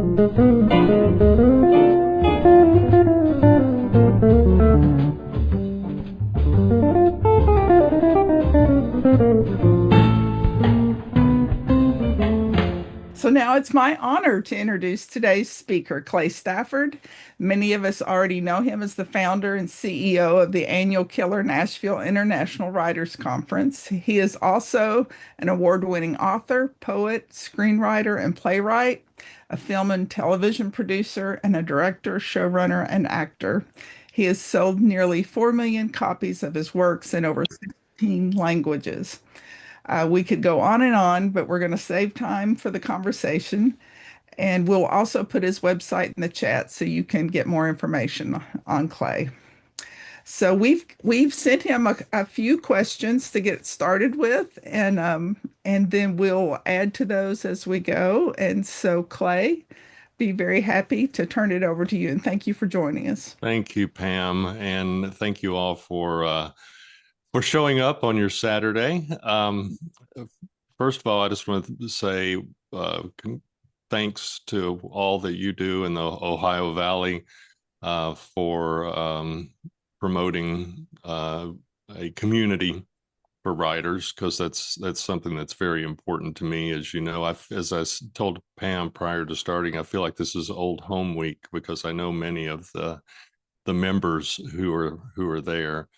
So now it's my honor to introduce today's speaker, Clay Stafford. Many of us already know him as the founder and CEO of the annual Killer Nashville International Writers Conference. He is also an award-winning author, poet, screenwriter, and playwright, a film and television producer, and a director, showrunner, and actor. He has sold nearly 4 million copies of his works in over 16 languages. We could go on, but we're going to save time for the conversation. And we'll also put his website in the chat so you can get more information on Clay. So we've sent him a few questions to get started with, and then we'll add to those as we go. And so Clay, be very happy to turn it over to you. And thank you for joining us. Thank you, Pam, and thank you all for showing up on your Saturday. First of all, I just want to say thanks to all that you do in the Ohio Valley for promoting a community for writers, because that's something that's very important to me. As you know, as I told Pam prior to starting, I feel like this is old home week because I know many of the members who are there.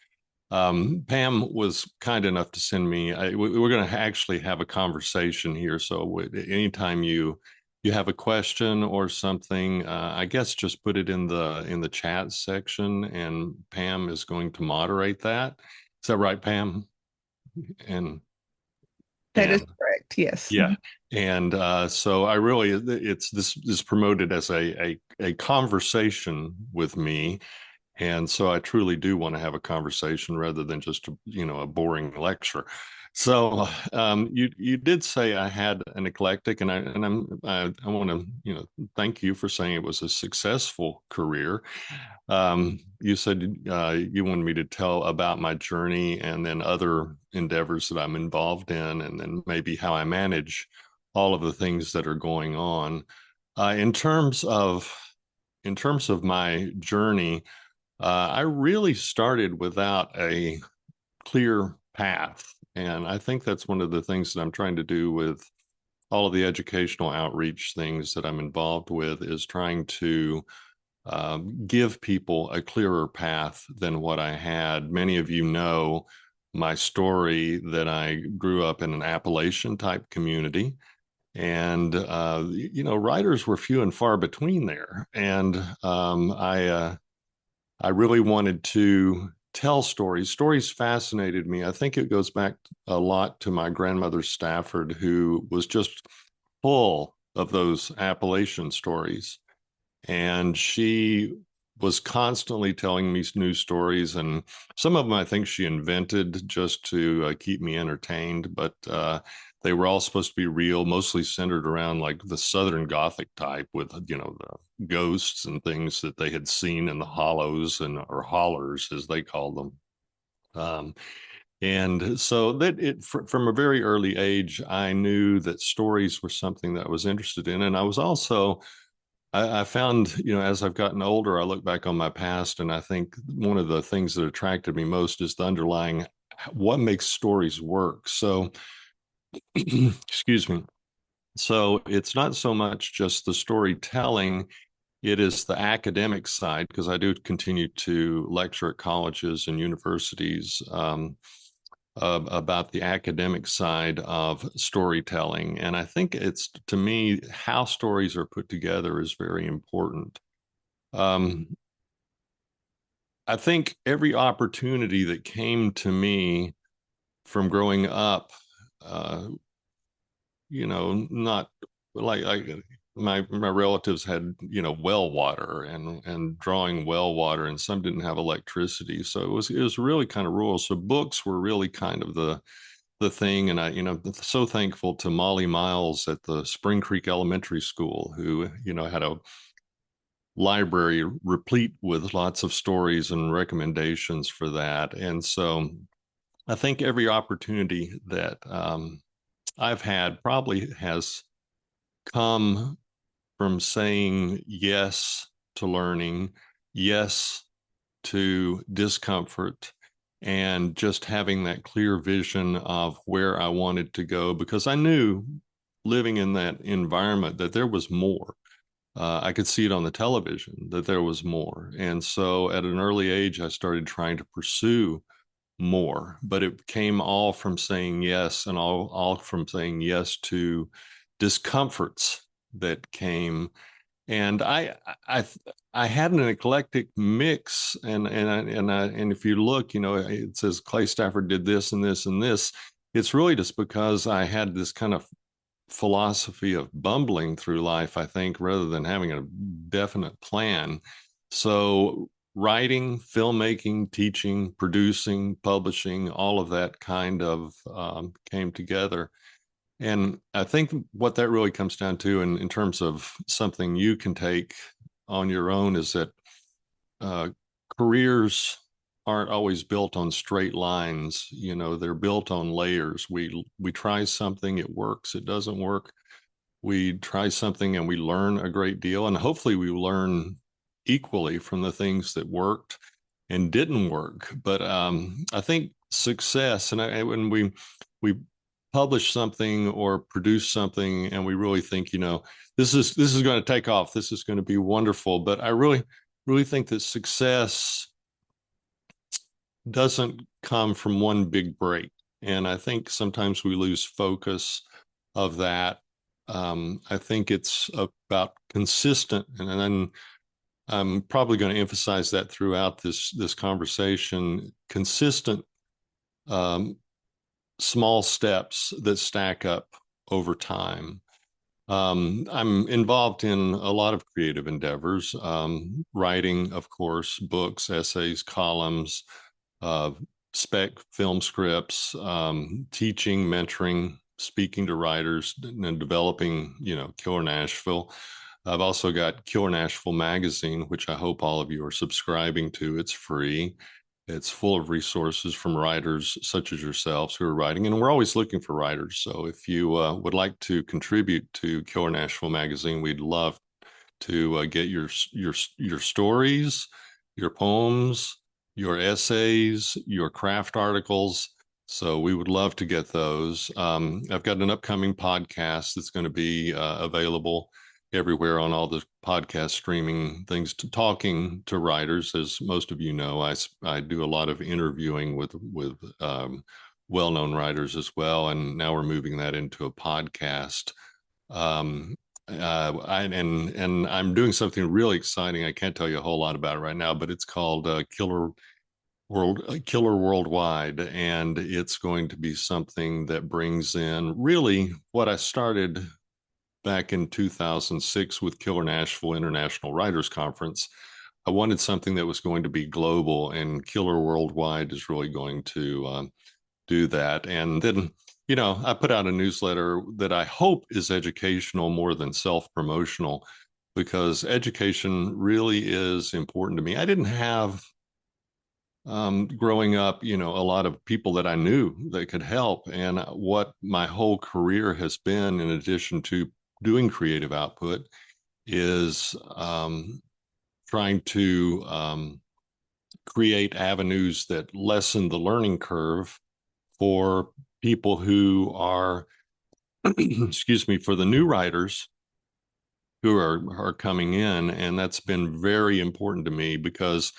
Pam was kind enough to send me. We're going to actually have a conversation here. So anytime you have a question or something, I guess just put it in the chat section, and Pam is going to moderate that. Is that right, Pam? And That is correct. Yes. yeah. And so I really, this is promoted as a conversation with me. And so I truly do want to have a conversation rather than just, a boring lecture. So you did say I had an eclectic, and I want to thank you for saying it was a successful career. You said you wanted me to tell about my journey and then other endeavors that I'm involved in, and then maybe how I manage all of the things that are going on. In terms of my journey, I really started without a clear path. And I think that's one of the things that I'm trying to do with all of the educational outreach things that I'm involved with, is trying to give people a clearer path than what I had. Many of you know my story, that I grew up in an Appalachian type community. And, writers were few and far between there. And I really wanted to tell stories. Stories fascinated me. I think it goes back a lot to my grandmother, Stafford, who was just full of those Appalachian stories. And she was constantly telling me new stories. And some of them I think she invented just to keep me entertained. But they were all supposed to be real, mostly centered around like the Southern Gothic type with, the ghosts and things that they had seen in the hollows or hollers, as they called them. And so that from a very early age, I knew that stories were something that I was interested in. And I was also, I found, as I've gotten older, I look back on my past, and I think one of the things that attracted me most is the underlying, what makes stories work. So, excuse me. So it's not so much just the storytelling, it is the academic side, because I do continue to lecture at colleges and universities about the academic side of storytelling. And I think it's, to me, how stories are put together is very important. I think every opportunity that came to me from growing up, not like my relatives had, well water and drawing well water, and some didn't have electricity. So it was really kind of rural. So books were really kind of the thing. And I, so thankful to Molly Miles at the Spring Creek Elementary School, who, had a library replete with lots of stories and recommendations for that. And so I think every opportunity that I've had probably has come from saying yes to learning, yes to discomfort, and just having that clear vision of where I wanted to go because I knew living in that environment that there was more. I could see it on the television that there was more. And so at an early age, I started trying to pursue more, but it came all from saying yes and all from saying yes to discomforts that came. And I I had an eclectic mix, and if you look, it says Clay Stafford did this and this and this. It's really just because I had this kind of philosophy of bumbling through life, I think, rather than having a definite plan. So writing, filmmaking, teaching, producing, publishing, all of that kind of came together. And I think what that really comes down to, in terms of something you can take on your own, is that uh, careers aren't always built on straight lines. They're built on layers. We try something, it works, it doesn't work. We try something and we learn a great deal, and hopefully we learn equally from the things that worked and didn't work. But I think success, and when we publish something or produce something, and we really think, this is going to take off, this is going to be wonderful. But I really think that success doesn't come from one big break, and I think sometimes we lose focus of that. I think it's about consistent, and then I'm probably going to emphasize that throughout this conversation. Consistent, um, small steps that stack up over time. I'm involved in a lot of creative endeavors, writing, of course, books, essays, columns, uh, spec film scripts, teaching, mentoring, speaking to writers, and developing, Killer Nashville. I've also got Killer Nashville magazine, which I hope all of you are subscribing to. It's free. It's full of resources from writers such as yourselves who are writing, and we're always looking for writers. So if you would like to contribute to Killer Nashville magazine, we'd love to get your stories, your poems, your essays, your craft articles. So we would love to get those. I've got an upcoming podcast that's going to be available everywhere on all the podcast streaming things, talking to writers. As most of you know, I do a lot of interviewing with well-known writers as well, and now we're moving that into a podcast. um, and I'm doing something really exciting. I can't tell you a whole lot about it right now, but it's called Killer Worldwide, and it's going to be something that brings in really what I started back in 2006 with Killer Nashville International Writers Conference. I wanted something that was going to be global, and Killer Worldwide is really going to do that. And then, I put out a newsletter that I hope is educational more than self-promotional, because education really is important to me. I didn't have, growing up, a lot of people that I knew that could help. And what my whole career has been, in addition to doing creative output, is trying to create avenues that lessen the learning curve for people who are, excuse me, for the new writers who are coming in. And that's been very important to me, because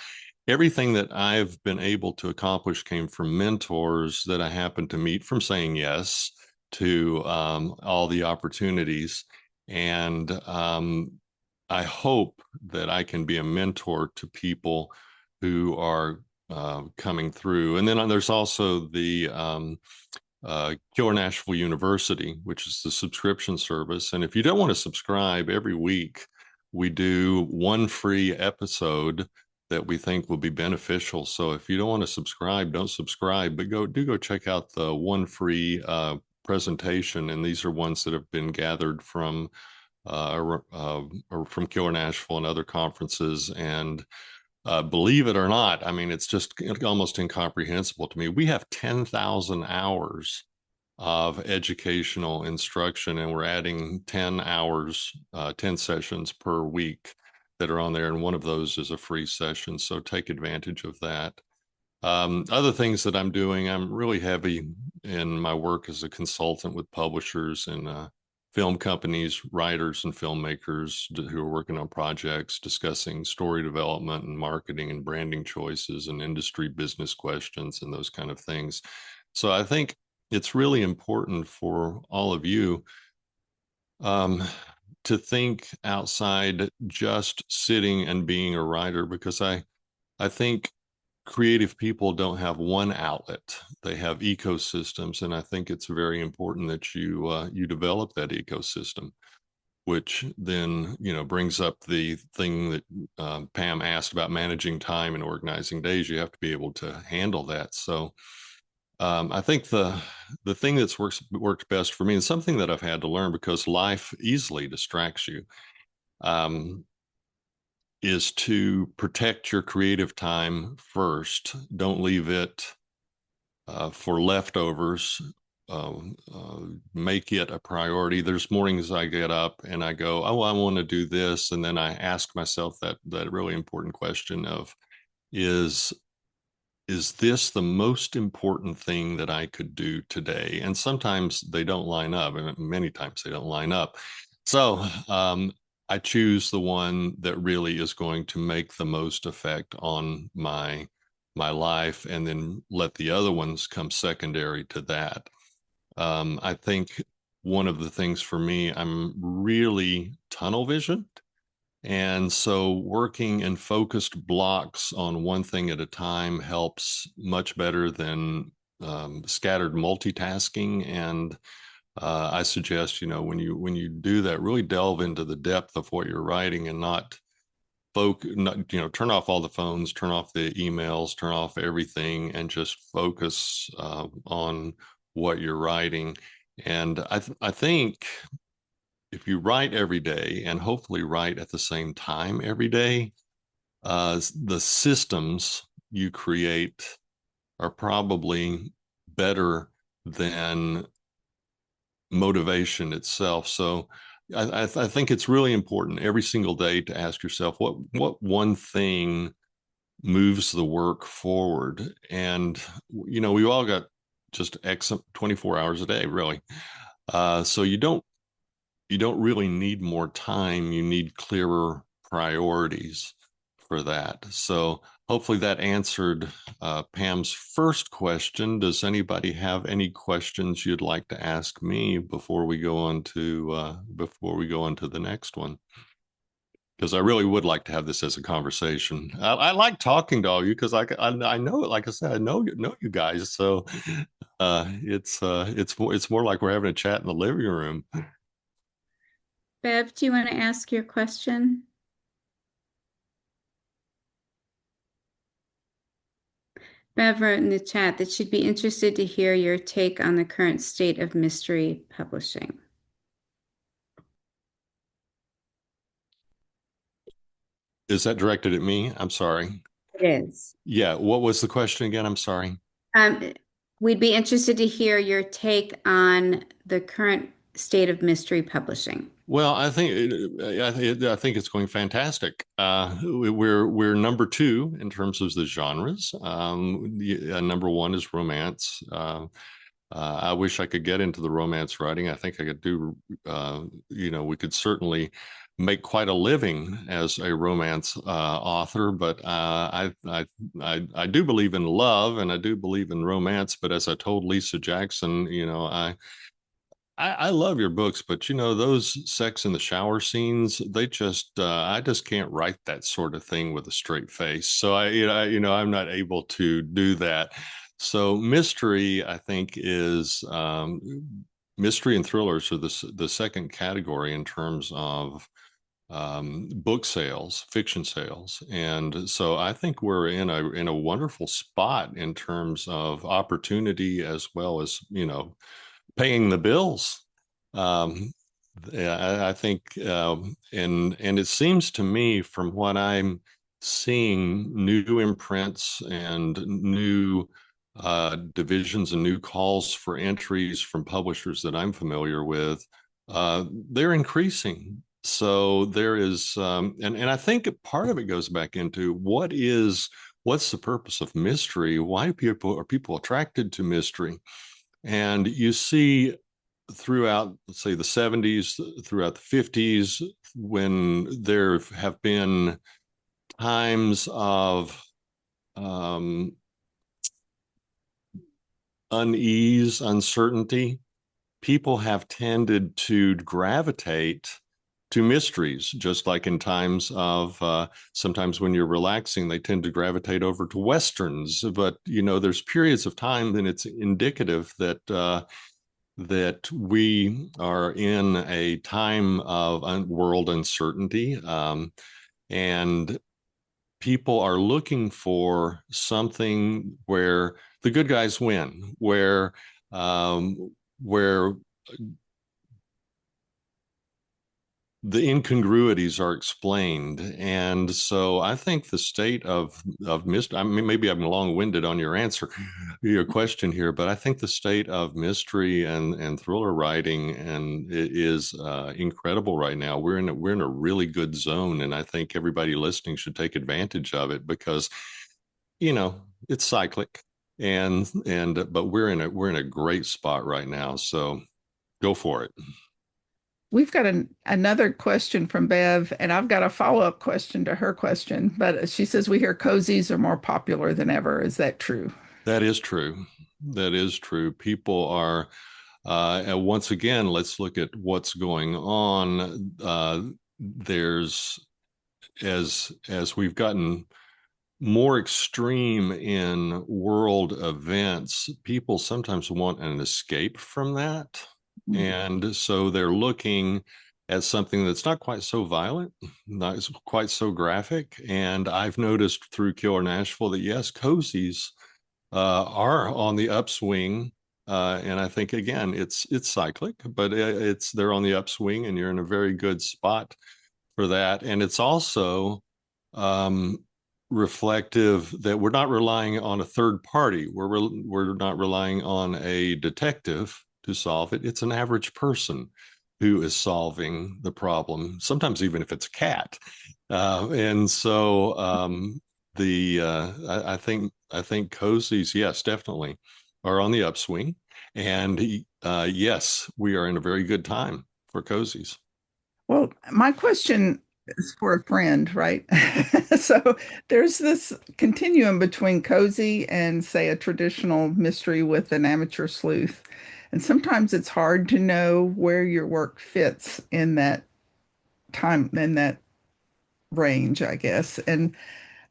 everything that I've been able to accomplish came from mentors that I happened to meet from saying yes to all the opportunities. And I hope that I can be a mentor to people who are coming through. And then there's also the Killer Nashville University, which is the subscription service. And if you don't want to subscribe, every week we do one free episode that we think will be beneficial. So if you don't want to subscribe, don't subscribe, but go check out the one free presentation. And these are ones that have been gathered from or from Killer Nashville and other conferences. And believe it or not, I mean, it's just almost incomprehensible to me. We have 10,000 hours of educational instruction, and we're adding 10 hours, 10 sessions per week that are on there. And one of those is a free session. So take advantage of that. Other things that I'm doing, I'm really heavy in my work as a consultant with publishers and film companies, writers, and filmmakers who are working on projects, discussing story development and marketing and branding choices and industry business questions and those kind of things. So I think it's really important for all of you um, to think outside just sitting and being a writer, because I think creative people don't have one outlet. They have ecosystems, and I think it's very important that you develop that ecosystem, which then brings up the thing that Pam asked about managing time and organizing days. You have to be able to handle that. So I think the thing that's worked best for me, and something that I've had to learn because life easily distracts you, um, is to protect your creative time first. Don't leave it for leftovers. Make it a priority. There's mornings I get up and I go, oh, I want to do this, and then I ask myself that really important question of is is this the most important thing that I could do today? And sometimes they don't line up, and many times they don't line up. So I choose the one that really is going to make the most effect on my life, and then let the other ones come secondary to that. I think one of the things for me, I'm really tunnel vision. And so working in focused blocks on one thing at a time helps much better than scattered multitasking. And I suggest, when you do that, really delve into the depth of what you're writing and turn off all the phones, turn off the emails, turn off everything, and just focus on what you're writing. And I think if you write every day and hopefully write at the same time every day, the systems you create are probably better than motivation itself. So I think it's really important every single day to ask yourself what one thing moves the work forward. And we all got just X 24 hours a day, really. So you don't really need more time. You need clearer priorities for that. So hopefully that answered Pam's first question. Does anybody have any questions you'd like to ask me before we go on to the next one? Because I really would like to have this as a conversation. I like talking to all you because I know, like I said, I know you guys. So it's more like we're having a chat in the living room. Bev, do you want to ask your question? Bev wrote in the chat that she'd be interested to hear your take on the current state of mystery publishing. Is that directed at me? I'm sorry. It is. Yeah. What was the question again? I'm sorry. We'd be interested to hear your take on the current state of mystery publishing. Well, I think it's going fantastic. We're number two in terms of the genres. Number one is romance. I wish I could get into the romance writing. I think I could do. We could certainly make quite a living as a romance author, but I do believe in love and I do believe in romance. But as I told Lisa Jackson, I love your books, but those sex in the shower scenes, I just can't write that sort of thing with a straight face. So I'm not able to do that. So mystery, I think, is mystery and thrillers are the second category in terms of book sales, fiction sales. And so I think we're in a wonderful spot in terms of opportunity as well as, paying the bills. I think, and it seems to me from what I'm seeing, new imprints and new divisions and new calls for entries from publishers that I'm familiar with, they're increasing. So there is, and I think part of it goes back into what's the purpose of mystery? Why are people attracted to mystery? And you see throughout, let's say, the 70s, throughout the 50s, when there have been times of um, unease, uncertainty, people have tended to gravitate to mysteries, just like in times of sometimes when you're relaxing, they tend to gravitate over to Westerns. But, there's periods of time, then it's indicative that we are in a time of world uncertainty. And people are looking for something where the good guys win, where the incongruities are explained. And so I think the state of mystery, I mean, maybe I'm long-winded on your question here, but I think the state of mystery and thriller writing and it is incredible right now. We're in a really good zone, and I think everybody listening should take advantage of it because it's cyclic, and but we're in a great spot right now. So go for it. We've got another question from Bev, and I've got a follow-up question to her question. But she says we hear cozies are more popular than ever. Is that true? That is true. That is true. People are, and once again, let's look at what's going on. There's as we've gotten more extreme in world events, people sometimes want an escape from that. And so they're looking at something that's not quite so violent, not quite so graphic. And I've noticed through Killer Nashville that yes, cozies are on the upswing. And I think again, it's cyclic, but they're on the upswing, and you're in a very good spot for that. And it's also reflective that we're not relying on a third party. We're not relying on a detective to solve it. It's an average person who is solving the problem. Sometimes even if it's a cat, and so I think cozies, yes, definitely are on the upswing, and yes, we are in a very good time for cozies. Well, my question is for a friend, right? So there's this continuum between cozy and, say, a traditional mystery with an amateur sleuth. And sometimes it's hard to know where your work fits in that time, in that range, I guess. And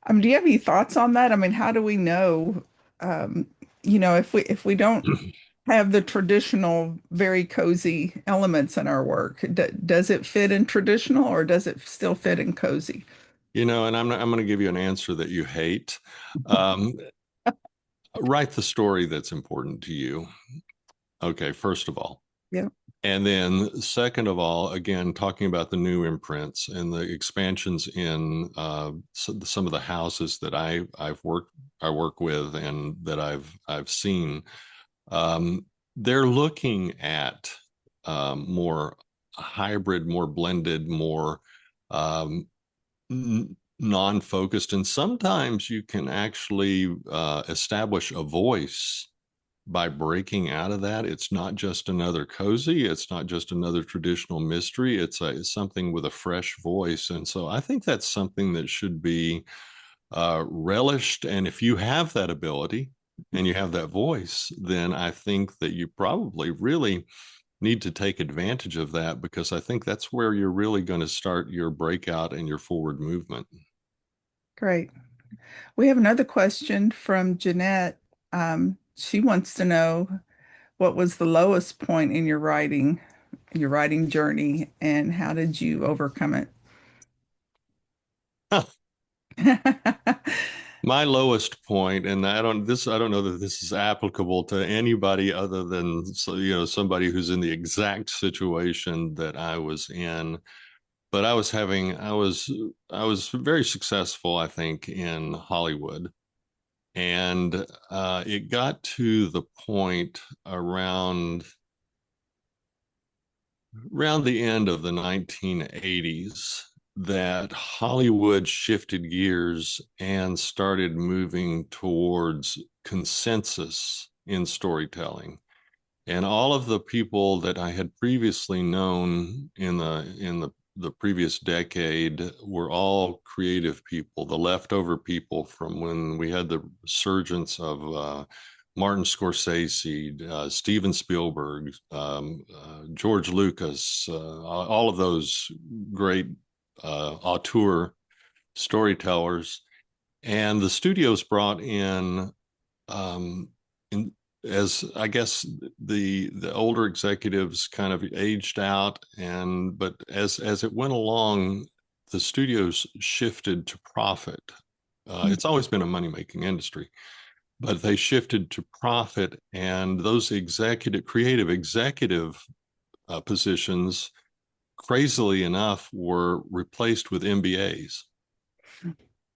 do you have any thoughts on that? I mean, how do we know, um, if we don't have the traditional, very cozy elements in our work. Does it fit in traditional or does it still fit in cozy? And I'm going to give you an answer that you hate. Um, Write the story that's important to you. Okay, first of all. Yeah. And then, second of all, again, talking about the new imprints and the expansions in some of the houses that I work with and that I've seen. They're looking at more hybrid, more blended, more um, non-focused, and sometimes you can actually establish a voice by breaking out of that. It's not just another cozy, it's not just another traditional mystery, it's something with a fresh voice. And so I think that's something that should be relished. And if you have that ability and you have that voice, then I think that you probably really need to take advantage of that, because I think that's where you're really going to start your breakout and your forward movement. Great. We have another question from Jeanette. She wants to know what was the lowest point in your writing journey, and how did you overcome it? My lowest point, and I don't know that this is applicable to anybody other than somebody who's in the exact situation that I was in. But I was very successful, I think, in Hollywood. And it got to the point around the end of the 1980s that Hollywood shifted gears and started moving towards consensus in storytelling. And all of the people that I had previously known in the previous decade were all creative people, the leftover people from when we had the resurgence of Martin Scorsese, Steven Spielberg, George Lucas, all of those great auteur storytellers. And the studios brought um, in as I guess the older executives kind of aged out, and but as it went along, the studios shifted to profit. It's always been a money making industry, but they shifted to profit, and those creative executive positions, crazily enough, were replaced with MBAs,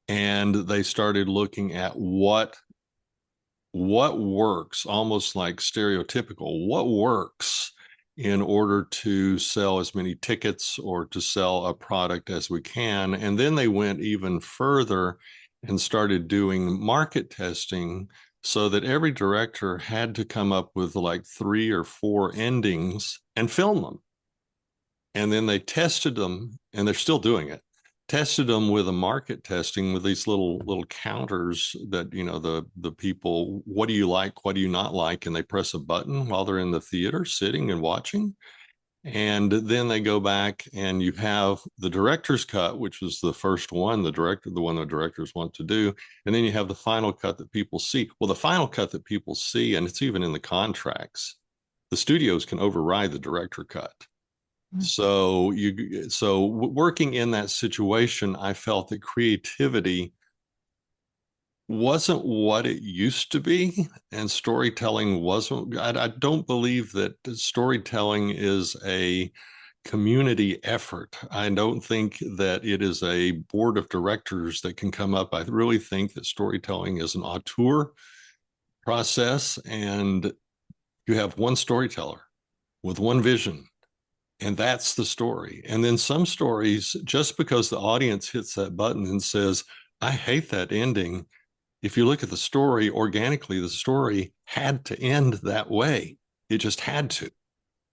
and they started looking at what works, almost like stereotypical, what works in order to sell as many tickets or to sell a product as we can. And then they went even further and started doing market testing so that every director had to come up with like 3 or 4 endings and film them. And then they tested them, and they're still doing it, tested them with a market testing with these little counters that, the people, what do you like, what do you not like, and they press a button while they're in the theater sitting and watching. And then they go back and you have the director's cut, which was the first one, the one the directors want to do. And then you have the final cut that people see. Well, the final cut that people see, and it's even in the contracts, the studios can override the director cut. So working in that situation, I felt that creativity wasn't what it used to be, and storytelling wasn't. I don't believe that storytelling is a community effort. I don't think that it is a board of directors that can come up. I really think that storytelling is an auteur process, and you have one storyteller with one vision, and that's the story. And then some stories, just because the audience hits that button and says, I hate that ending, if you look at the story organically, the story had to end that way. It just had to.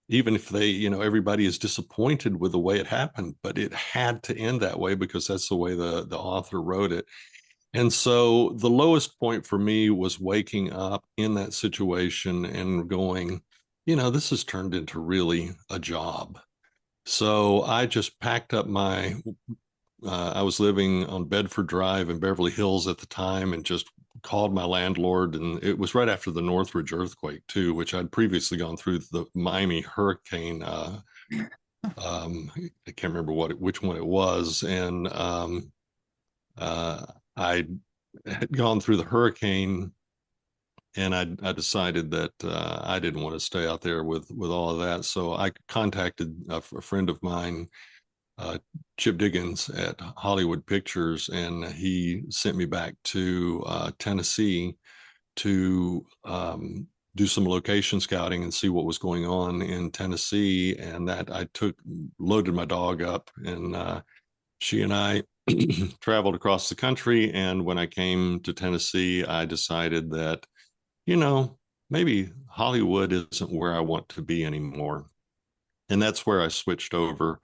Even if everybody is disappointed with the way it happened, but it had to end that way because that's the way the author wrote it. And so the lowest point for me was waking up in that situation and going, this has turned into really a job. So I just packed up I was living on Bedford Drive in Beverly Hills at the time, and just called my landlord. And it was right after the Northridge earthquake too, which I'd previously gone through the Miami hurricane. I can't remember which one it was. And I had gone through the hurricane, and I decided that I didn't want to stay out there with all of that. So I contacted a friend of mine, Chip Diggins at Hollywood Pictures, and he sent me back to Tennessee to do some location scouting and see what was going on in Tennessee. And that I loaded my dog up, and she and I traveled across the country. And when I came to Tennessee, I decided that, maybe Hollywood isn't where I want to be anymore. And that's where I switched over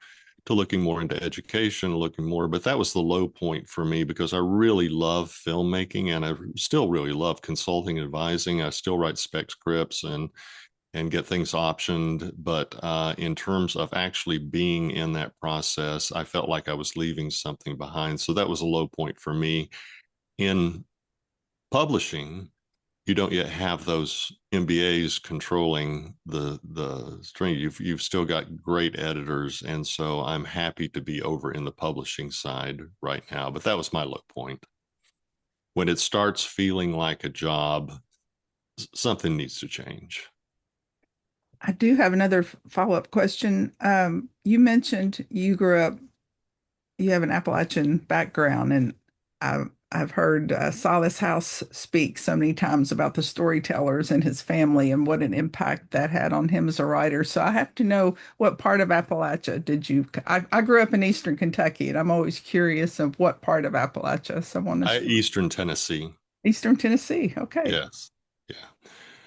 to looking more into education, but that was the low point for me because I really love filmmaking, and I still really love consulting and advising. I still write spec scripts and get things optioned. But in terms of actually being in that process, I felt like I was leaving something behind. So that was a low point for me. In publishing, you don't yet have those MBAs controlling the string. You've still got great editors, and so I'm happy to be over in the publishing side right now. But that was my low point. When it starts feeling like a job, something needs to change. I do have another follow-up question. You mentioned you grew up, you have an Appalachian background, and I've heard Silas House speak so many times about the storytellers and his family and what an impact that had on him as a writer. So I have to know, what part of Appalachia did you? I grew up in Eastern Kentucky, and I'm always curious of what part of Appalachia someone is from. Eastern Tennessee. Eastern Tennessee. Okay, Yes. Yeah.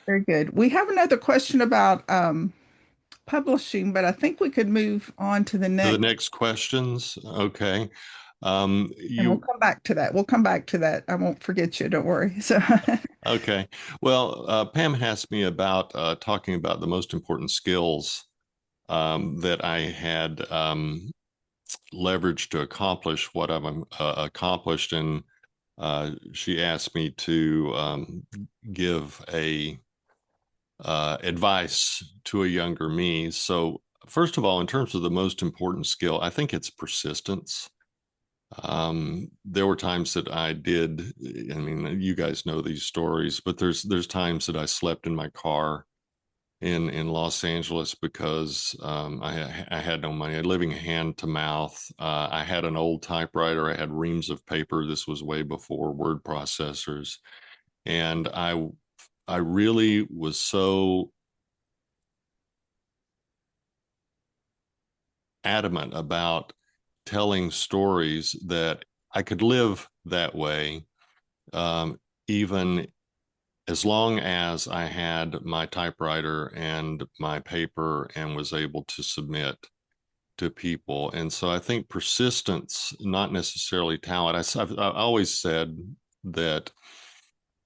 very good. We have another question about publishing, but I think we could move on to the To the next, next questions. Okay. and we'll You come back to that. We'll come back to that. I won't forget you. Don't worry. So, okay? Well, Pam asked me about talking about the most important skills that I had leveraged to accomplish what I've accomplished, and she asked me to give a advice to a younger me. So, first of all, in terms of the most important skill, I think it's persistence. There were times that I did. I mean, you guys know these stories, but there's times that I slept in my car in Los Angeles because I had no money. I was living hand to mouth. I had an old typewriter. I had reams of paper. This was way before word processors, and I really was so adamant about telling stories that I could live that way, even as long as I had my typewriter and my paper and was able to submit to people. And so I think persistence, not necessarily talent. I've always said that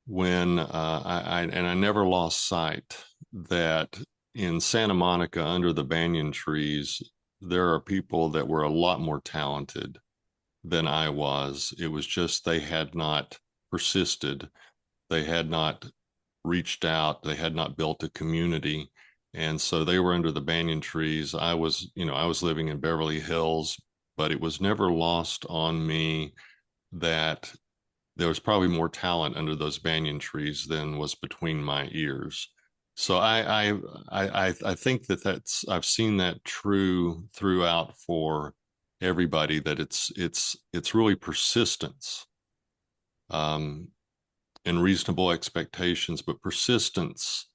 when I never lost sight that in Santa Monica under the banyan trees, there are people that were a lot more talented than I was. It was just they had not persisted. They had not reached out. They had not built a community. And so they were under the banyan trees. I was living in Beverly Hills, but it was never lost on me that there was probably more talent under those banyan trees than was between my ears. So I think that I've seen that true throughout for everybody, that it's really persistence, um, and reasonable expectations, but persistence,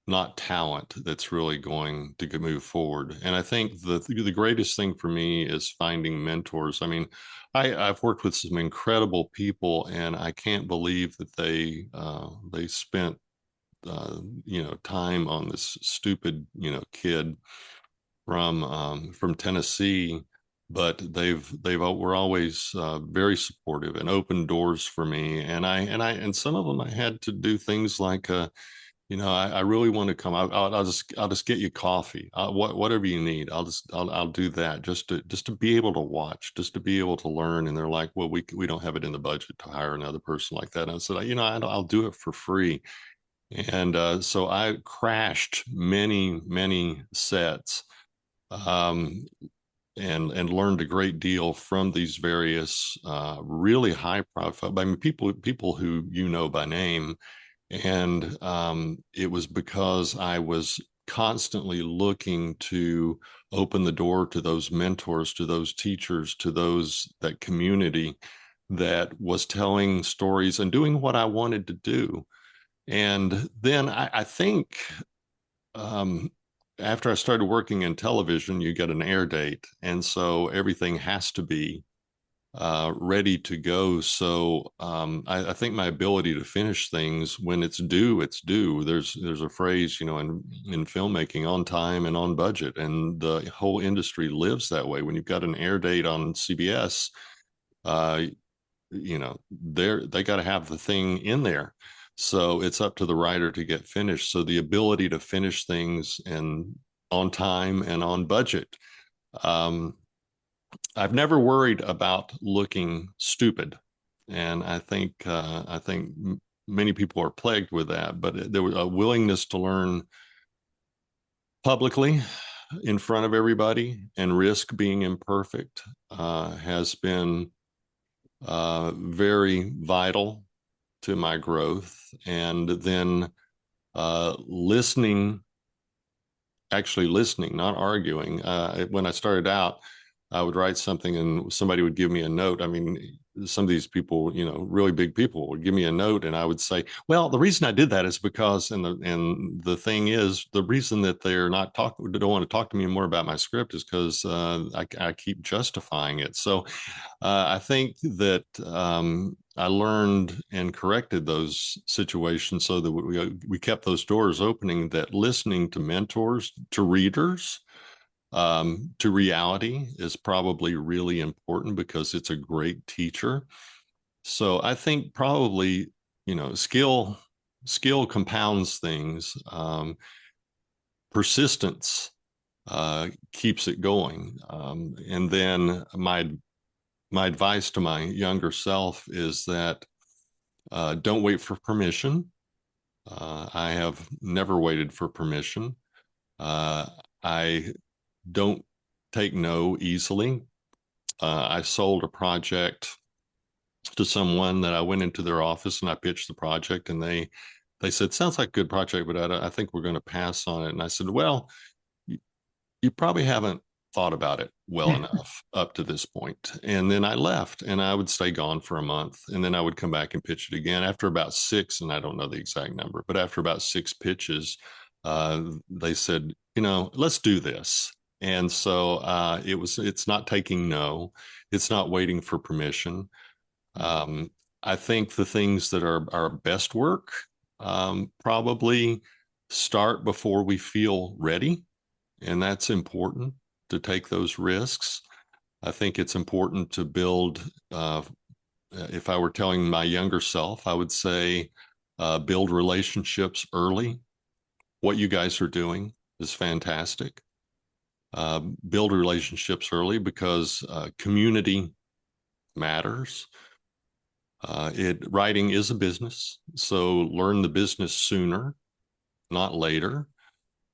not talent, that's really going to move forward. And I think the greatest thing for me is finding mentors. I mean, I've worked with some incredible people, and I can't believe that they spent time on this stupid kid from Tennessee, but they've were always very supportive and opened doors for me. And some of them I had to do things like I really want to come. I'll just get you coffee. Whatever you need, I'll do that just to be able to watch, just to be able to learn. And they're like, well, we don't have it in the budget to hire another person like that. And I said, I'll do it for free. And so I crashed many sets, um, and learned a great deal from these various really high profile. I mean, people who by name. And it was because I was constantly looking to open the door to those mentors, to those teachers, to that community that was telling stories and doing what I wanted to do. And then I think um, after I started working in television, you get an air date. And so everything has to be ready to go. So I think my ability to finish things when it's due, it's due. There's a phrase, in filmmaking, on time and on budget, and the whole industry lives that way. When you've got an air date on CBS, uh, they got to have the thing in there. So it's up to the writer to get finished. So the ability to finish things and on time and on budget. I've never worried about looking stupid, and I think many people are plagued with that. But there was a willingness to learn publicly in front of everybody and risk being imperfect has been very vital to my growth. And then listening, actually listening, not arguing. When I started out, I would write something and somebody would give me a note. I mean, some of these people, really big people would give me a note, and I would say, well, the reason I did that is because, and the thing is, the reason that they don't want to talk to me more about my script is because I keep justifying it. So I think that I learned and corrected those situations so that we kept those doors opening, that listening to mentors, to readers, to reality is probably really important because it's a great teacher. So I think probably, skill compounds things. Persistence keeps it going. And then my advice to my younger self is that don't wait for permission. I have never waited for permission. I don't take no easily. I sold a project to someone that I went into their office and I pitched the project, and they said, sounds like a good project, but I think we're going to pass on it. And I said, well, you probably haven't thought about it well enough up to this point. And then I left, and I would stay gone for a month, and then I would come back and pitch it again. After about six, and I don't know the exact number, but after about six pitches, they said, let's do this. And so it's not taking no, it's not waiting for permission. I think the things that are our best work probably start before we feel ready. And that's important, to take those risks. I think it's important to build, if I were telling my younger self, I would say build relationships early. What you guys are doing is fantastic. Build relationships early because community matters. Writing is a business, so learn the business sooner, not later.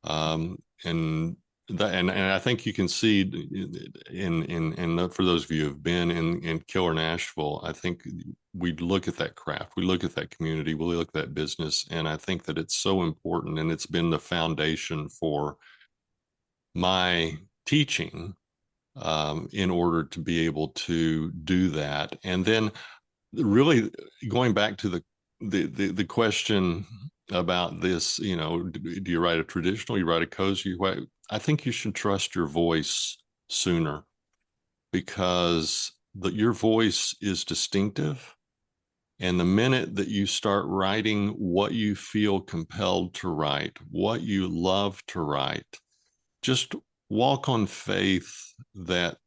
And I think you can see in for those of you who've been in Killer Nashville, I think we look at that craft, we look at that community, we look at that business, and I think that it's so important, and it's been the foundation for my teaching in order to be able to do that. And then really going back to the question about this, do you write a traditional, you write a cozy? I think you should trust your voice sooner, because your voice is distinctive. And the minute that you start writing what you feel compelled to write, what you love to write, just walk on faith that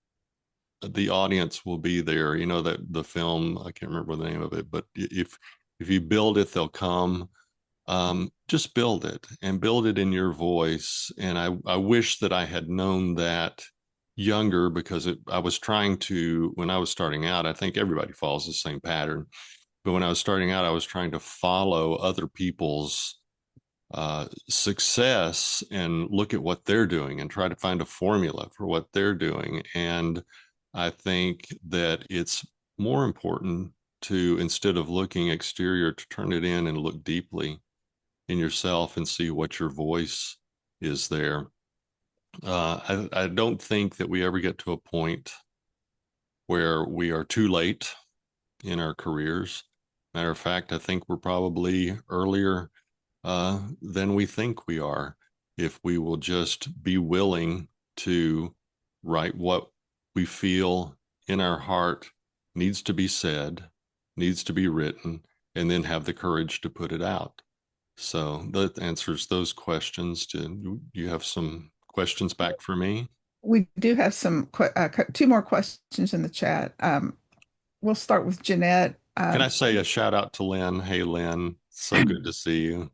the audience will be there. That the film, I can't remember the name of it, but if you build it, they'll come. Just build it, and build it in your voice. And I wish that I had known that younger, because I was trying to, when I was starting out, I think everybody follows the same pattern. But when I was starting out, I was trying to follow other people's success and look at what they're doing and try to find a formula for what they're doing. And I think that it's more important to, instead of looking exterior, to turn it in and look deeply in yourself and see what your voice is there. I don't think that we ever get to a point where we are too late in our careers. Matter of fact, I think we're probably earlier than we think we are, if we will just be willing to write what we feel in our heart needs to be said, needs to be written, and then have the courage to put it out. So that answers those questions. Do you have some questions back for me? We do have two more questions in the chat. We'll start with Jeanette. Can I say a shout out to Lynn? Hey, Lynn, so good to see you.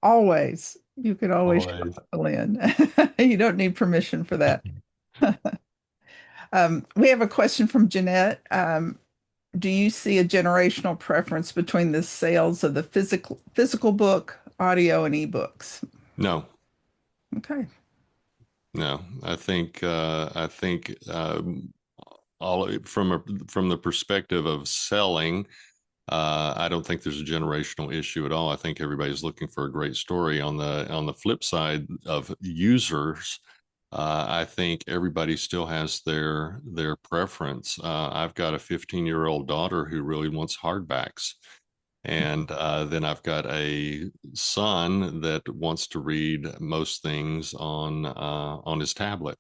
Always. You could always shout Always. out to Lynn. You don't need permission for that. We have a question from Jeanette. Do you see a generational preference between the sales of the physical book, audio, and ebooks? No. Okay. No, I think all from the perspective of selling, I don't think there's a generational issue at all. I think everybody's looking for a great story. On the flip side of users, I think everybody still has their preference. I've got a 15-year-old daughter who really wants hardbacks. And then I've got a son that wants to read most things on his tablet.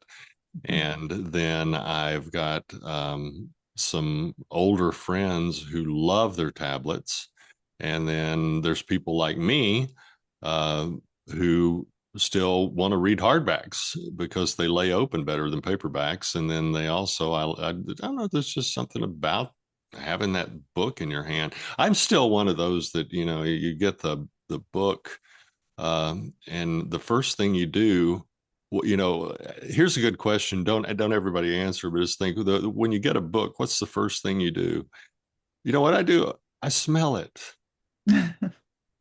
And then I've got some older friends who love their tablets. And then there's people like me uh, who still want to read hardbacks because they lay open better than paperbacks. And then they also, I don't know, there's just something about having that book in your hand. I'm still one of those that, you get the book and the first thing you do, well, here's a good question. Don't everybody answer, but just think when you get a book, what's the first thing you do? You know what I do? I smell it.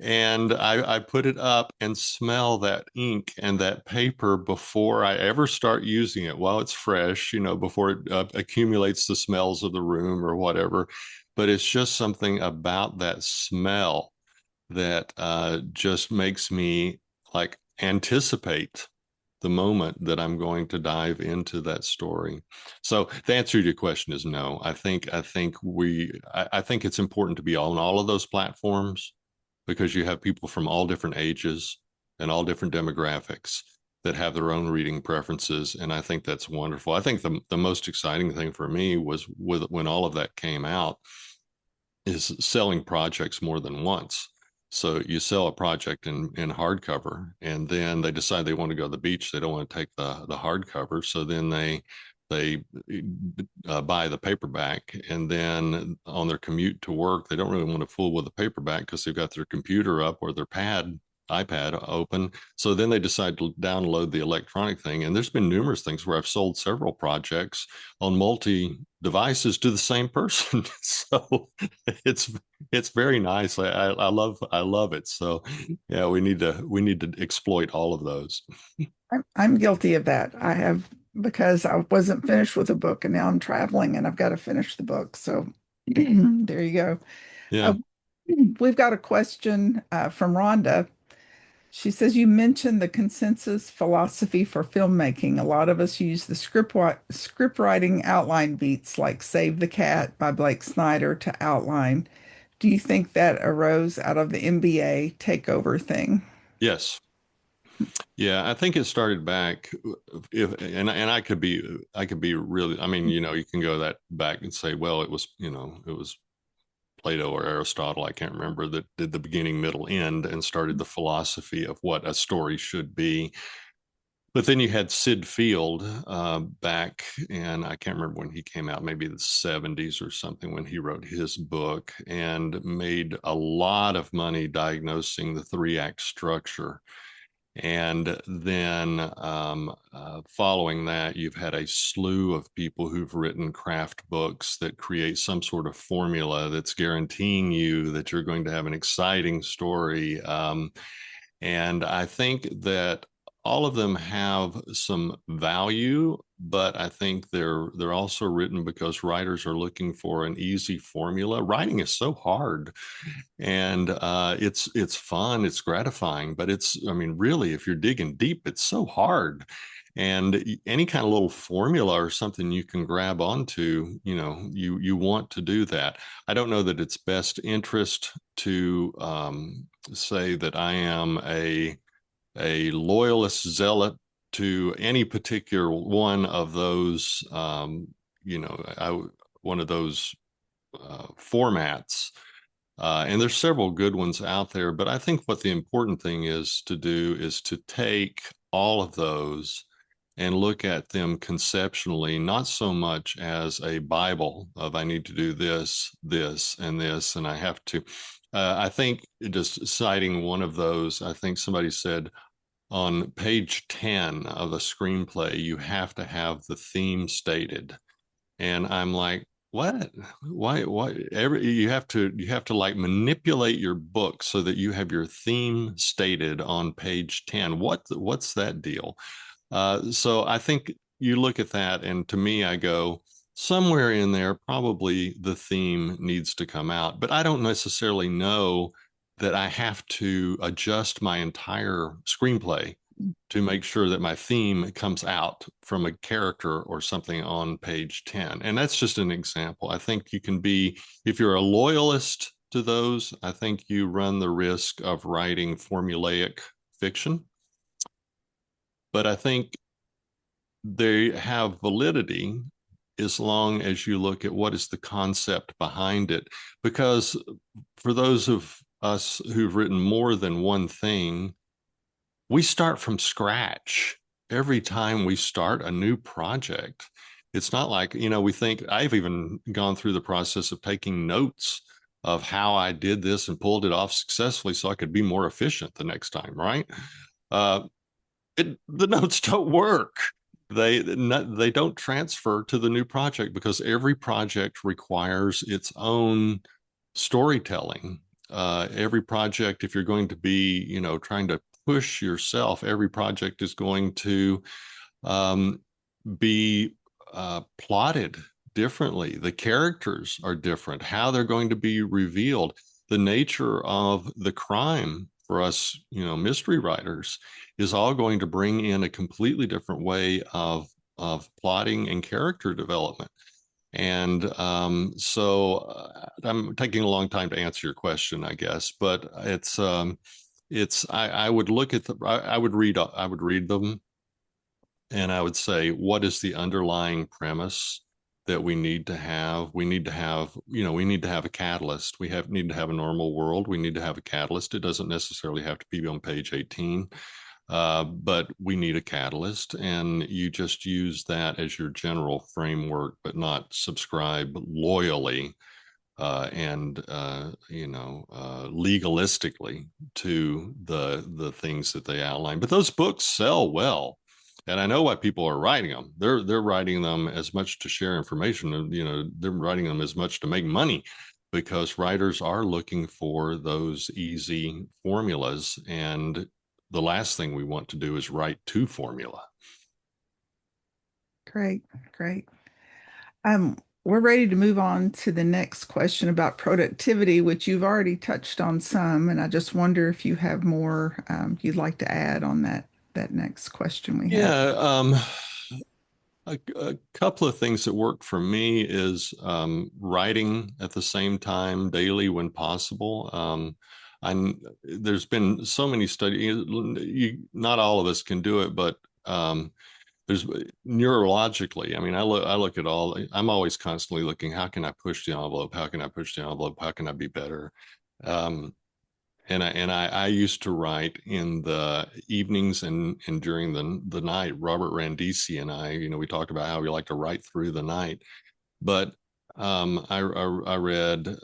And I put it up and smell that ink and that paper before I ever start using it while it's fresh, before it accumulates the smells of the room or whatever. But it's just something about that smell that just makes me like anticipate the moment that I'm going to dive into that story. So the answer to your question is no. I think it's important to be on all of those platforms because you have people from all different ages and all different demographics that have their own reading preferences. And I think that's wonderful. I think the most exciting thing for me was when all of that came out is selling projects more than once. So you sell a project in hardcover, and then they decide they want to go to the beach. They don't want to take the hardcover, so then they buy the paperback, and then on their commute to work, they don't really want to fool with the paperback because they've got their computer up or their iPad open. So then they decide to download the electronic thing. And there's been numerous things where I've sold several projects on multi devices to the same person. So it's very nice. I love it. So yeah, we need to exploit all of those. I'm guilty of that. I have because I wasn't finished with a book and now I'm traveling and I've got to finish the book. So there you go. Uh, Yeah. we've got a question from Rhonda. She says, you mentioned the consensus philosophy for filmmaking. A lot of us use the script writing outline beats like Save the Cat by Blake Snyder to outline. Do you think that arose out of the NBA takeover thing? Yes. Yeah, I think it started back if and I could be really, I mean, you can go that back and say, well, it was Plato or Aristotle, I can't remember, that did the beginning, middle, end and started the philosophy of what a story should be. But then you had Sid Field back, and I can't remember when he came out, maybe the 70s or something, when he wrote his book and made a lot of money diagnosing the three-act structure. And then following that, you've had a slew of people who've written craft books that create some sort of formula that's guaranteeing you that you're going to have an exciting story. And I think that all of them have some value, but I think they're also written because writers are looking for an easy formula. Writing is so hard, and it's fun, it's gratifying, but I mean, really, if you're digging deep, it's so hard. And any kind of little formula or something you can grab onto, you want to do that. I don't know that it's best interest to say that I am a loyalist zealot to any particular one of those, one of those formats. And there's several good ones out there, but I think what the important thing is to do is to take all of those and look at them conceptually, not so much as a Bible of I need to do this, this, and this, and I have to. I think just citing one of those, I think somebody said on page 10 of a screenplay, you have to have the theme stated. And I'm like, what? Why you have to like manipulate your book so that you have your theme stated on page 10. What's that deal? So I think you look at that, and to me, I go, somewhere in there, probably the theme needs to come out, but I don't necessarily know that I have to adjust my entire screenplay to make sure that my theme comes out from a character or something on page 10. And that's just an example. I think you can be, if you're a loyalist to those, I think you run the risk of writing formulaic fiction. But I think they have validity as long as you look at what is the concept behind it. Because for those of us who've written more than one thing, we start from scratch every time we start a new project. It's not like, we think, I've even gone through the process of taking notes of how I did this and pulled it off successfully so I could be more efficient the next time, right? Uh, the notes don't work. They don't transfer to the new project because every project requires its own storytelling. Every project, if you're going to be, trying to push yourself, every project is going to be plotted differently. The characters are different, how they're going to be revealed, the nature of the crime for us, mystery writers is all going to bring in a completely different way of plotting and character development. And I'm taking a long time to answer your question, I guess, but I would look at I would read them, and I would say, what is the underlying premise that we need to have? We need to have, we need to have a catalyst. Need to have a normal world. We need to have a catalyst. It doesn't necessarily have to be on page 18. But we need a catalyst, and you just use that as your general framework, but not subscribe loyally and legalistically to the things that they outline. But those books sell well, and I know why people are writing them. They're writing them as much to share information, and they're writing them as much to make money, because writers are looking for those easy formulas, and the last thing we want to do is write to formula. Great, great. We're ready to move on to the next question about productivity, which you've already touched on some, and I just wonder if you have more you'd like to add on that next question we have. Yeah, a couple of things that work for me is writing at the same time daily when possible. There's been so many studies. Not all of us can do it, but there's neurologically. I mean, I look at all. I'm always constantly looking. How can I push the envelope? How can I push the envelope? How can I be better? And I used to write in the evenings and during the night. Robert Randisi and I, we talked about how we like to write through the night. But I read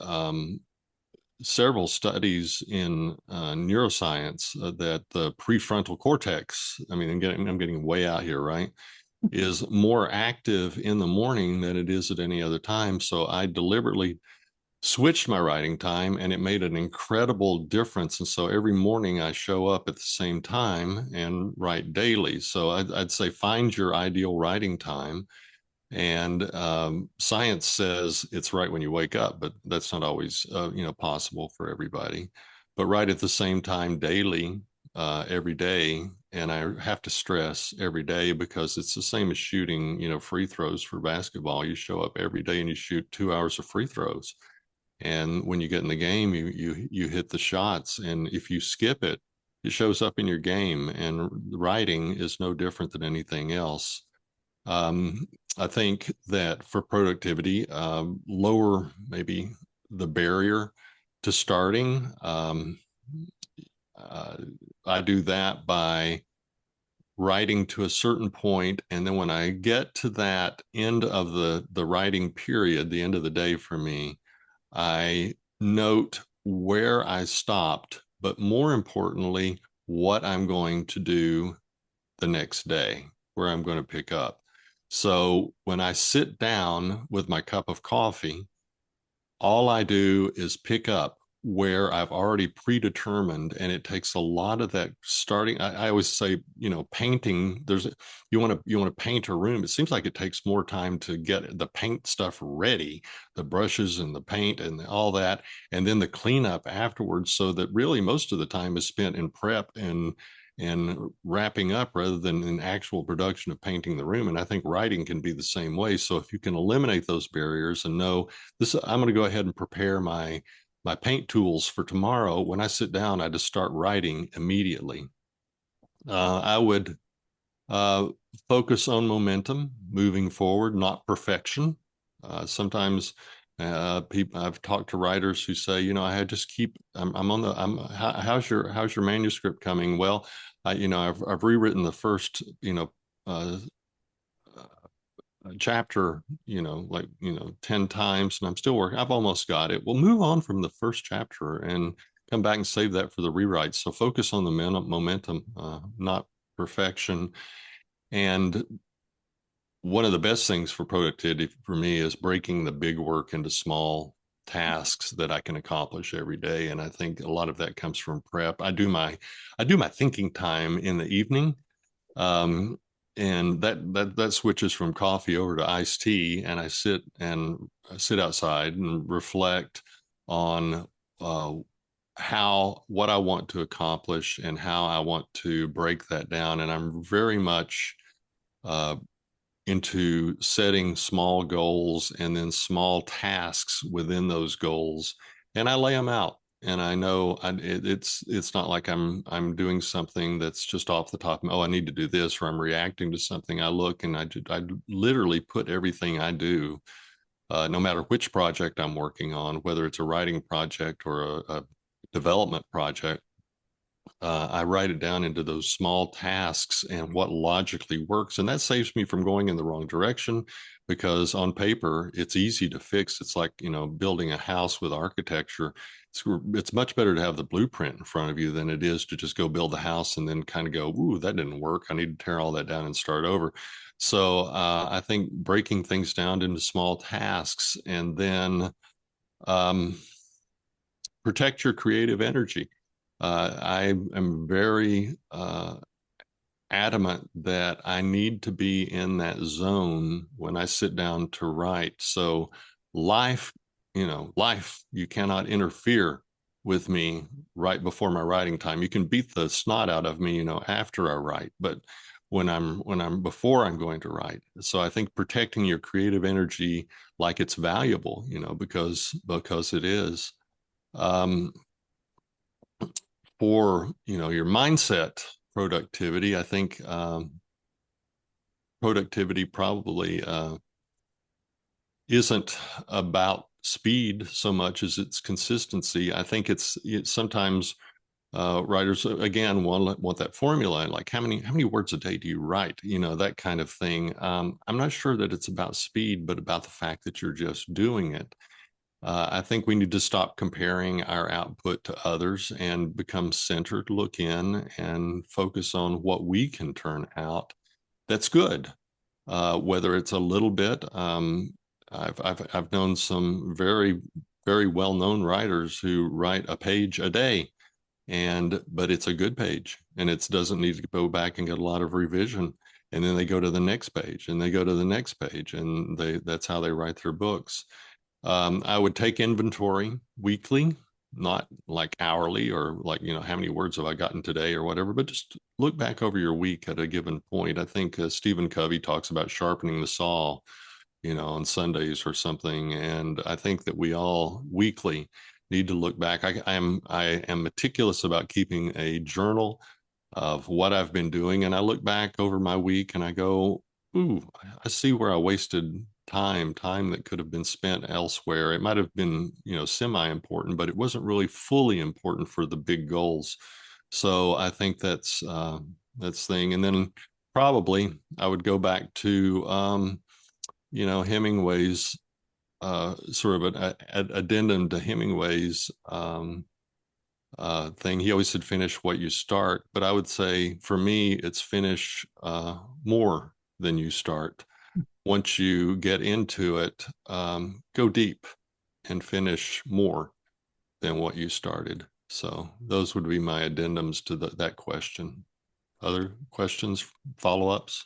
several studies in neuroscience that the prefrontal cortex, I mean, I'm getting way out here, right, is more active in the morning than it is at any other time. So I deliberately switched my writing time, and it made an incredible difference. And so every morning I show up at the same time and write daily. So I'd say find your ideal writing time. And science says it's right when you wake up, but that's not always possible for everybody. But right at the same time daily, every day. And I have to stress every day, because it's the same as shooting free throws for basketball. You show up every day and you shoot 2 hours of free throws, and when you get in the game, you hit the shots, and if you skip it, it shows up in your game. And writing is no different than anything else. I think that for productivity, lower maybe the barrier to starting. I do that by writing to a certain point, and then when I get to that end of the writing period, the end of the day for me, I note where I stopped, but more importantly, what I'm going to do the next day, where I'm going to pick up. So when I sit down with my cup of coffee, all I do is pick up where I've already predetermined, and it takes a lot of that starting. I always say, painting. You want to paint a room. It seems like it takes more time to get the paint stuff ready, the brushes and the paint and all that, and then the cleanup afterwards. So that really most of the time is spent in prep and wrapping up rather than an actual production of painting the room. And I think writing can be the same way. So if you can eliminate those barriers and know this, I'm going to go ahead and prepare my paint tools for tomorrow. When I sit down, I just start writing immediately. I would uh, focus on momentum, moving forward, not perfection. Sometimes people, I've talked to writers who say, I just keep, I'm on the, how's your manuscript coming? Well, I've rewritten the first, uh, chapter, 10 times and I'm still working. I've almost got it. We'll move on from the first chapter and come back and save that for the rewrites. So focus on the momentum, not perfection. And one of the best things for productivity for me is breaking the big work into small tasks that I can accomplish every day. And I think a lot of that comes from prep. I do my thinking time in the evening. Um, and that switches from coffee over to iced tea, and I sit outside and reflect on uh, what I want to accomplish and how I want to break that down. And I'm very much uh, into setting small goals and then small tasks within those goals, and I lay them out. And I know it's not like I'm doing something that's just off the top. Oh, I need to do this, or I'm reacting to something. I look and I literally put everything I do, no matter which project I'm working on, whether it's a writing project or a development project. I write it down into those small tasks and what logically works. And that saves me from going in the wrong direction, because on paper, it's easy to fix. It's like, building a house with architecture. It's much better to have the blueprint in front of you than it is to just go build the house and then kind of go, ooh, that didn't work. I need to tear all that down and start over. So I think breaking things down into small tasks, and then um, protect your creative energy. I am very adamant that I need to be in that zone when I sit down to write. So life, life, you cannot interfere with me right before my writing time. You can beat the snot out of me, after I write, but when I'm before I'm going to write. So I think protecting your creative energy like it's valuable, because it is. Um, for your mindset productivity, I think productivity probably isn't about speed so much as it's consistency. I think it's sometimes writers again want that formula, like how many words a day do you write, that kind of thing. I'm not sure that it's about speed, but about the fact that you're just doing it. I think we need to stop comparing our output to others and become centered, look in, and focus on what we can turn out that's good. Whether it's a little bit, I've known some very, very well-known writers who write a page a day, but it's a good page, and it doesn't need to go back and get a lot of revision. And then they go to the next page, and they go to the next page, and that's how they write their books. I would take inventory weekly, not like hourly or like, how many words have I gotten today or whatever, but just look back over your week at a given point. I think Stephen Covey talks about sharpening the saw, on Sundays or something. And I think that we all weekly need to look back. I am meticulous about keeping a journal of what I've been doing. And I look back over my week and I go, ooh, I see where I wasted time that could have been spent elsewhere. It might have been, semi-important, but it wasn't really fully important for the big goals. So I think that's thing. And then probably I would go back to, Hemingway's sort of an addendum to Hemingway's thing. He always said, finish what you start. But I would say for me, it's finish more than you start. Once you get into it, go deep and finish more than what you started. So those would be my addendums to that question. Other questions, follow-ups?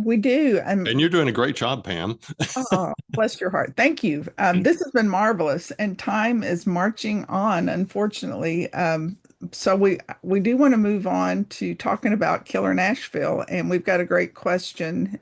We do. And you're doing a great job, Pam. Oh, bless your heart. Thank you. This has been marvelous, and time is marching on, unfortunately. So we do want to move on to talking about Killer Nashville, and we've got a great question.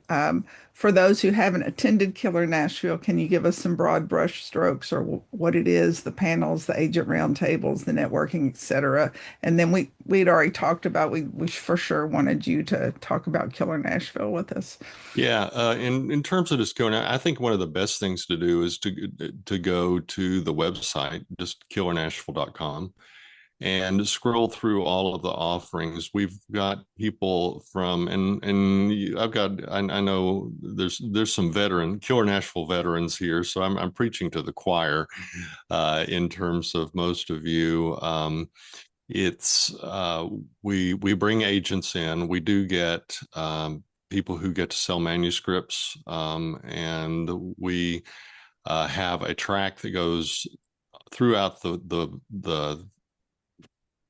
For those who haven't attended Killer Nashville, can you give us some broad brush strokes or what it is, the panels, the agent roundtables, the networking, et cetera? And then we'd already talked about we for sure wanted you to talk about Killer Nashville with us. Yeah, in terms of just going, I think one of the best things to do is to go to the website, just killernashville.com, and scroll through all of the offerings. We've got people from, I've got, I know there's some Killer Nashville veterans here, so I'm preaching to the choir in terms of most of you. It's we bring agents in. We do get people who get to sell manuscripts, and we have a track that goes throughout the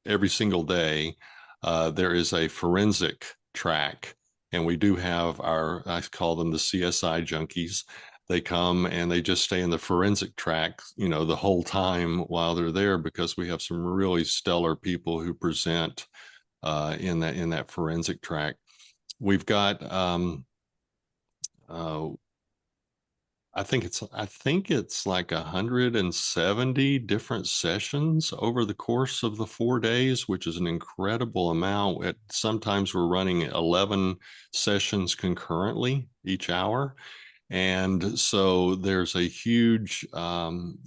every single day. There is a forensic track, and we do have I call them the CSI junkies. They come and they just stay in the forensic track, the whole time while they're there, because we have some really stellar people who present in that forensic track. We've got uh, I think it's like 170 different sessions over the course of the 4 days, which is an incredible amount. Sometimes we're running 11 sessions concurrently each hour. And so there's a huge amount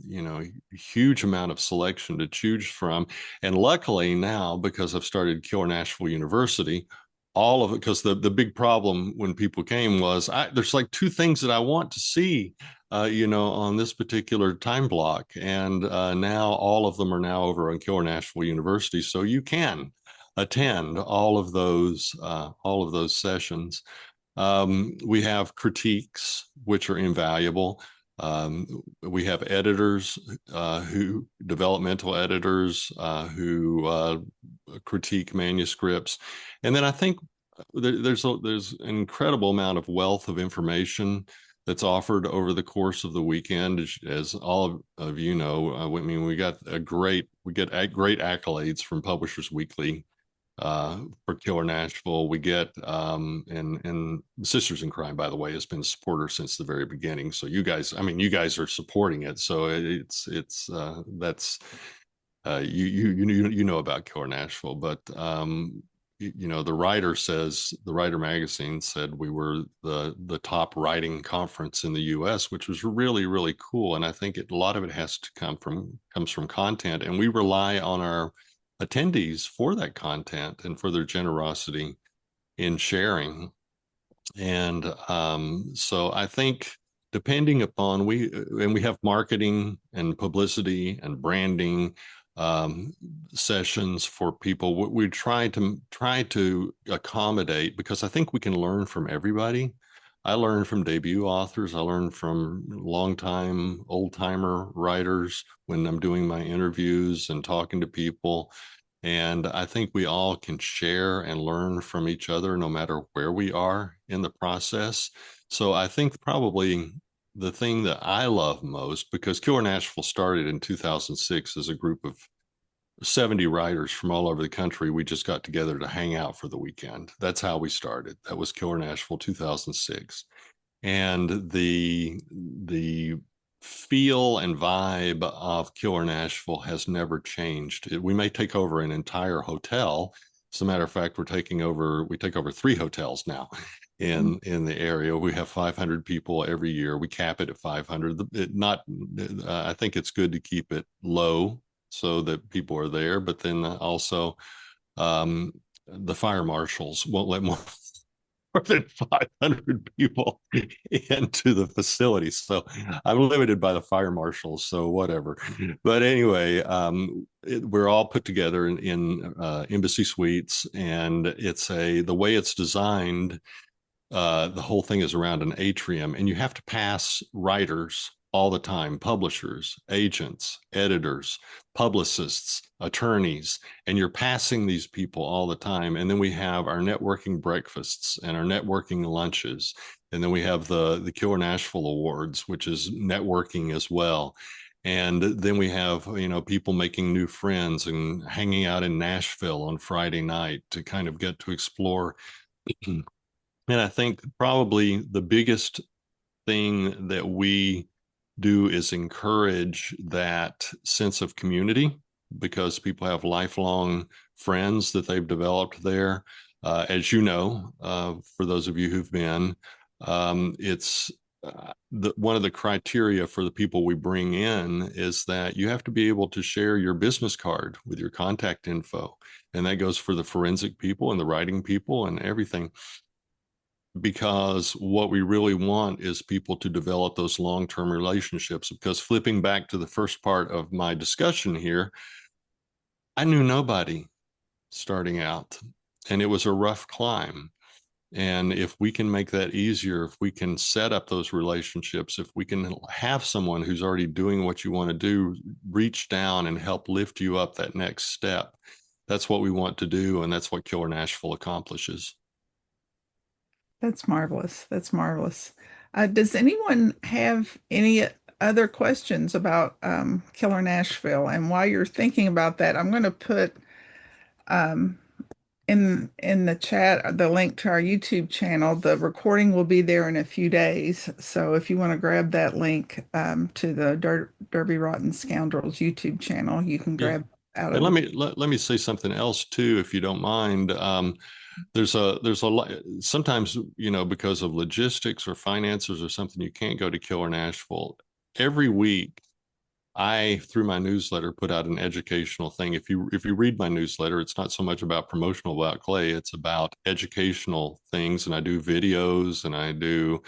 of selection to choose from. And luckily now, because I've started Killer Nashville University, all of it, because the big problem when people came was there's like two things that I want to see, on this particular time block. And now all of them are now over on Killer Nashville University. So you can attend all of those sessions. We have critiques, which are invaluable. We have editors, developmental editors, who critique manuscripts. And then I think there's an incredible amount of wealth of information that's offered over the course of the weekend. As all of you know, I mean, we get great accolades from Publishers Weekly for Killer Nashville. We get and Sisters in Crime, by the way, has been a supporter since the very beginning. So you guys are supporting it. So it's that's you know about Killer Nashville, but the writer magazine said we were the top writing conference in the U.S., which was really, really cool. And I think a lot of it comes from content, and we rely on our attendees for that content and for their generosity in sharing. And so I think depending upon we have marketing and publicity and branding sessions for people. We try to accommodate, because I think we can learn from everybody. I learn from debut authors. I learn from longtime old timer writers when I'm doing my interviews and talking to people. And I think we all can share and learn from each other no matter where we are in the process. So I think probably the thing that I love most, because Killer Nashville started in 2006 as a group of 70 writers from all over the country. We just got together to hang out for the weekend. That's how we started. That was Killer Nashville 2006. And the feel and vibe of Killer Nashville has never changed. We may take over an entire hotel. As a matter of fact, we take over 3 hotels now in the area. We have 500 people every year. We cap it at 500. I think it's good to keep it low so that people are there, but then also the fire marshals won't let more than 500 people into the facility. So I'm limited by the fire marshals, so whatever. But anyway, we're all put together in embassy suites, and the way it's designed, the whole thing is around an atrium, and you have to pass writers all the time, publishers, agents, editors, publicists, attorneys, and you're passing these people all the time. And then we have our networking breakfasts and our networking lunches. And then we have the Killer Nashville Awards, which is networking as well. And then we have, people making new friends and hanging out in Nashville on Friday night to kind of get to explore. And I think probably the biggest thing that we do is encourage that sense of community because people have lifelong friends that they've developed there. As you know, for those of you who've been, it's one of the criteria for the people we bring in is that you have to be able to share your business card with your contact info. And that goes for the forensic people and the writing people and everything, because what we really want is people to develop those long-term relationships. Because flipping back to the first part of my discussion here, I knew nobody starting out, and it was a rough climb. And if we can make that easier, if we can set up those relationships, if we can have someone who's already doing what you want to do, reach down and help lift you up that next step, that's what we want to do. And that's what Killer Nashville accomplishes. That's marvelous. That's marvelous. Does anyone have any other questions about Killer Nashville? And while you're thinking about that, I'm going to put um, in the chat the link to our YouTube channel. The recording will be there in a few days. So if you want to grab that link to the Derby Rotten Scoundrels YouTube channel, you can Yeah. grab out And of let me say something else too, if you don't mind. There's a lot sometimes, because of logistics or finances or something, you can't go to Killer Nashville. Every week I, through my newsletter, put out an educational thing. If you read my newsletter, it's not so much about promotional about Clay, it's about educational things. And I do videos and I do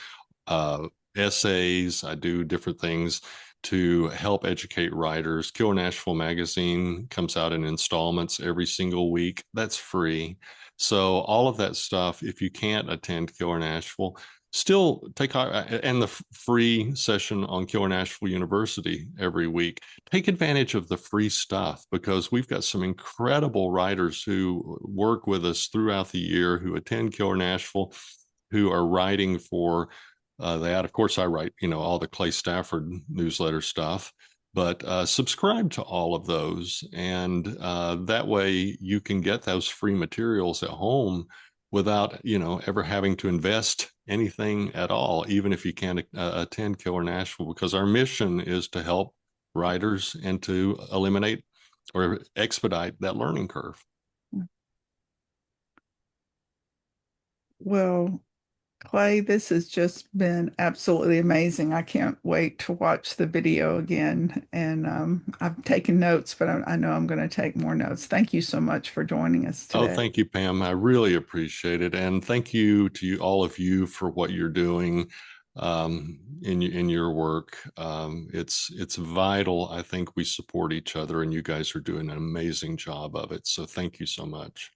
uh, essays. I do different things to help educate writers. Killer Nashville magazine comes out in installments every single week. That's free. So all of that stuff, if you can't attend Killer Nashville, still take and the free session on Killer Nashville University every week. Take advantage of the free stuff because we've got some incredible writers who work with us throughout the year who attend Killer Nashville, who are writing for that. Of course, I write, all the Clay Stafford newsletter stuff, but subscribe to all of those. And that way you can get those free materials at home without, ever having to invest anything at all, even if you can't attend Killer Nashville, because our mission is to help writers and to eliminate or expedite that learning curve. Well, Clay, this has just been absolutely amazing. I can't wait to watch the video again. And I've taken notes, but I know I'm going to take more notes. Thank you so much for joining us Oh, today. thank you, Pam. I really appreciate it. And thank you to all of you for what you're doing in your work. It's vital. I think we support each other, and you guys are doing an amazing job of it. So thank you so much.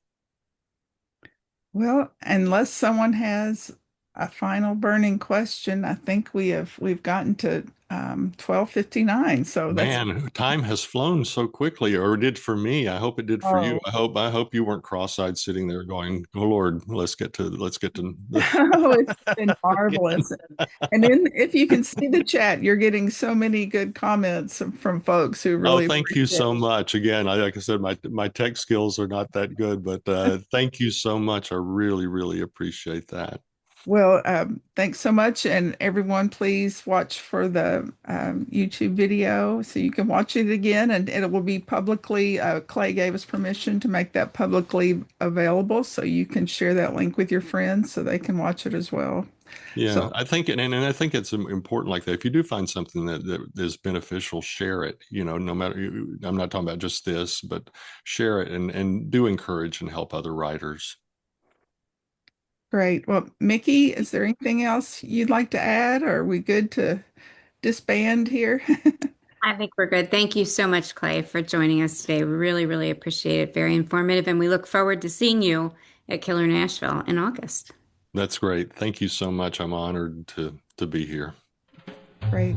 Well, unless someone has a final burning question, I think we've gotten to 12:59. So that's Man, time has flown so quickly, or it did for me. I hope it did for you. oh, I hope you weren't cross-eyed sitting there going, "Oh Lord, let's get to oh, it's been again." marvelous. And then if you can see the chat, you're getting so many good comments from folks who Oh, really thank you appreciate so it. much. Again, like I said, my tech skills are not that good, but thank you so much. I really, really appreciate that. Well, thanks so much. And everyone, please watch for the YouTube video so you can watch it again. And it will be publicly, Clay gave us permission to make that publicly available. So you can share that link with your friends so they can watch it as well. Yeah, So I think, and I think it's important like that. If you do find something that is beneficial, share it. No matter, I'm not talking about just this, but share it and do encourage and help other writers. great. Well, Mickey, is there anything else you'd like to add? Or are we good to disband here? I think we're good. Thank you so much, Clay, for joining us today. We really, really appreciate it. Very informative, and we look forward to seeing you at Killer Nashville in August. That's great. Thank you so much. I'm honored to be here. Great.